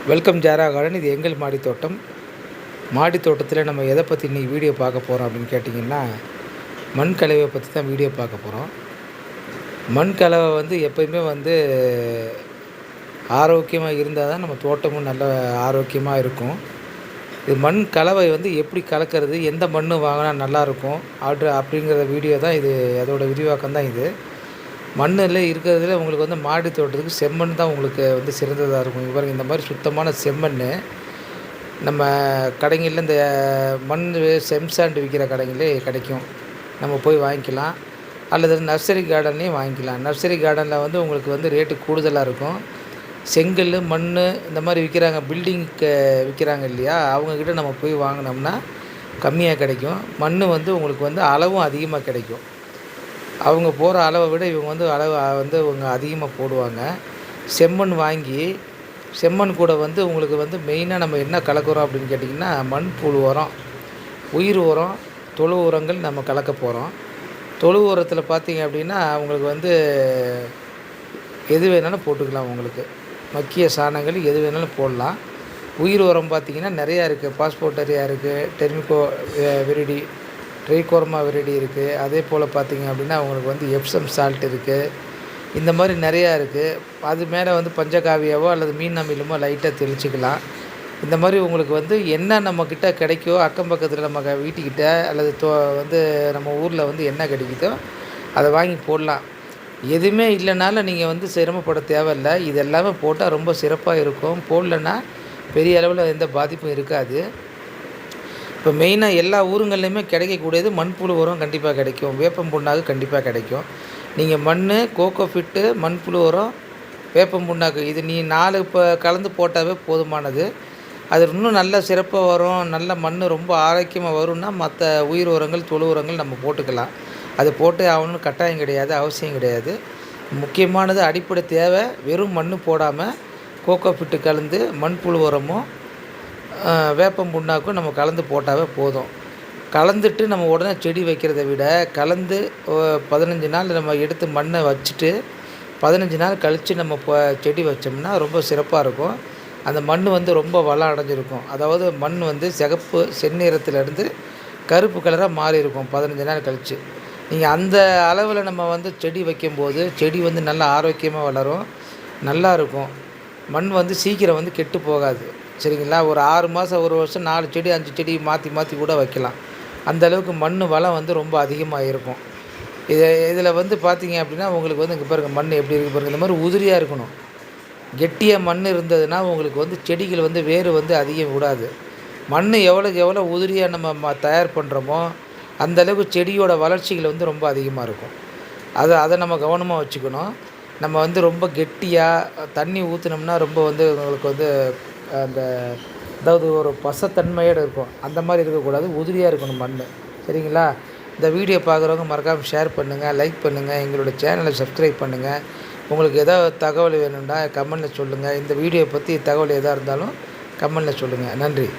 Welcome ஜாரா garden. இது எங்கள் மாடி தோட்டம். மாடி தோட்டத்தில் நம்ம எதை பற்றி இன்றைக்கி வீடியோ பார்க்க போகிறோம் அப்படின்னு கேட்டிங்கன்னா, மண் கலவையை பற்றி தான் வீடியோ பார்க்க போகிறோம். மண் கலவை எப்போயுமே ஆரோக்கியமாக இருந்தால் தான் நம்ம தோட்டமும் நல்ல ஆரோக்கியமாக இருக்கும். இது மண் கலவை எப்படி கலக்கிறது, எந்த மண் வாங்கினா நல்லாயிருக்கும் அப்படிங்கிற வீடியோ தான் இது. அதோடய விரிவாக்கம் தான் இது. மண்ணில் இருக்கிறதுல உங்களுக்கு மாடி தோட்டத்துக்கு செம்மண் தான் உங்களுக்கு சிறந்ததாக இருக்கும். பாருங்கள், இந்த மாதிரி சுத்தமான செம்மண் நம்ம கடைங்களில் இந்த மண் செம்சாண்டு விற்கிற கடைங்களே கிடைக்கும். நம்ம போய் வாங்கிக்கலாம், அல்லது நர்சரி கார்டன்லேயும் வாங்கிக்கலாம். நர்சரி கார்டனில் உங்களுக்கு ரேட்டு கூடுதலாக இருக்கும். செங்கல், மண் இந்த மாதிரி விற்கிறாங்க, பில்டிங்க்கு விற்கிறாங்க இல்லையா, அவங்கக்கிட்ட நம்ம போய் வாங்கினோம்னா கம்மியாக கிடைக்கும். மண் உங்களுக்கு அளவும் அதிகமாக கிடைக்கும். அவங்க போகிற அளவை விட இவங்க அளவு இவங்க அதிகமாக போடுவாங்க. செம்மண் வாங்கி செம்மண் கூட உங்களுக்கு மெயினாக நம்ம என்ன கலக்கிறோம் அப்படின்னு கேட்டிங்கன்னா, மண்புழு உரம், உயிர் உரம், தொழு உரங்கள் நம்ம கலக்க போகிறோம். தொழு உரத்தில் பார்த்திங்க அப்படின்னா உங்களுக்கு எது வேணாலும் போட்டுக்கலாம். உங்களுக்கு மக்கிய சாணங்கள் எது வேணாலும் போடலாம். உயிர் உரம் பார்த்திங்கன்னா நிறையா இருக்குது. பாஸ்போர்ட்டரியா இருக்குது, டெர்மிகோ விரிடி, ட்ரைகோர்மா விரிடி இருக்குது. அதே போல் பார்த்திங்க அப்படின்னா உங்களுக்கு எப்சம் சால்ட் இருக்குது. இந்த மாதிரி நிறையா இருக்குது. அது மேலே பஞ்சகாவியாவோ அல்லது மீன் அமிலமோ லைட்டாக தெளிச்சிக்கலாம். இந்த மாதிரி உங்களுக்கு என்ன நம்மக்கிட்ட கிடைக்கோ, அக்கம் பக்கத்தில் நம்ம வீட்டுக்கிட்ட அல்லது நம்ம ஊரில் என்ன கிடைக்குதோ அதை வாங்கி போடலாம். எதுவுமே இல்லைனாலும் நீங்கள் சிரமப்பட தேவையில்லை. இது எல்லாமே போட்டால் ரொம்ப சிறப்பாக இருக்கும். போடலன்னா பெரிய அளவில் எந்த பாதிப்பும் இருக்காது. இப்போ மெயினாக எல்லா ஊருங்கள்லையுமே கிடைக்கக்கூடியது மண்புழு உரம் கண்டிப்பாக கிடைக்கும். வேப்பம் புண்ணாக்கு கண்டிப்பாக கிடைக்கும். நீங்கள் மண், கோகோ ஃபிட்டு, மண்புழு உரம், வேப்பம் புண்ணாக்கு இது 4 இப்போ கலந்து போட்டாவே போதுமானது. அது இன்னும் நல்ல சிறப்பாக வரும். நல்ல மண் ரொம்ப ஆரோக்கியமாக வரும்னா மற்ற உயிர் உரங்கள், தொழு உரங்கள் நம்ம போட்டுக்கலாம். அது போட்டு ஆகணும்னு கட்டாயம் கிடையாது, அவசியம் கிடையாது. முக்கியமானது அடிப்படை தேவை வெறும் மண் போடாமல் கோகோ ஃபிட்டு கலந்து மண்புழு உரமும் வேப்பம் புண்ணாக்கும் நம்ம கலந்து போட்டாவே போதும். கலந்துட்டு நம்ம உடனே செடி வைக்கிறத விட கலந்து 15 நாள் நம்ம எடுத்து மண்ணை வச்சுட்டு 15 நாள் கழித்து நம்ம செடி வச்சோம்னா ரொம்ப சிறப்பாக இருக்கும். அந்த மண் ரொம்ப வளம் அடைஞ்சிருக்கும். அதாவது மண் சிகப்பு செந்நிறத்துலேருந்து கருப்பு கலராக மாறி இருக்கும் 15 நாள் கழித்து. நீங்கள் அந்த அளவில் நம்ம செடி வைக்கும்போது செடி நல்லா ஆரோக்கியமாக வளரும், நல்லாயிருக்கும். மண் சீக்கிரம் கெட்டு போகாது. சரிங்களா? ஒரு 6 மாதம், 1 வருஷம் 4 செடி 5 செடி மாற்றி மாற்றி கூட வைக்கலாம். அந்தளவுக்கு மண் வளம் ரொம்ப அதிகமாக இருக்கும். இதில் பார்த்தீங்க அப்படின்னா உங்களுக்கு இங்கே பாருங்கள், மண் எப்படி இருக்குது பாருங்கள். இந்த மாதிரி உதிரியாக இருக்கணும். கெட்டியாக மண் இருந்ததுன்னா உங்களுக்கு செடிகள் வேர் அதிகம் விடாது. மண் எவ்வளோக்கு எவ்வளோ உதிரியாக நம்ம தயார் பண்ணுறோமோ அந்தளவுக்கு செடியோட வளர்ச்சிகள் ரொம்ப அதிகமாக இருக்கும். அதை நம்ம கவனமாக வச்சுக்கணும். நம்ம ரொம்ப கெட்டியாக தண்ணி ஊற்றினோம்னா ரொம்ப உங்களுக்கு அந்த அதாவது ஒரு பசத்தன்மையோடு இருக்கும். அந்த மாதிரி இருக்கக்கூடாது, உதிரியாக இருக்கணும் மண். சரிங்களா? இந்த வீடியோ பார்க்குறவங்க மறக்காமல் ஷேர் பண்ணுங்கள், லைக் பண்ணுங்கள், எங்களோட சேனலை சப்ஸ்கிரைப் பண்ணுங்கள். உங்களுக்கு எதாவது தகவல் வேணும்னா கமெண்ட்டில் சொல்லுங்கள். இந்த வீடியோ பற்றி தகவல் எதாக இருந்தாலும் கமெண்ட்டில் சொல்லுங்கள். நன்றி.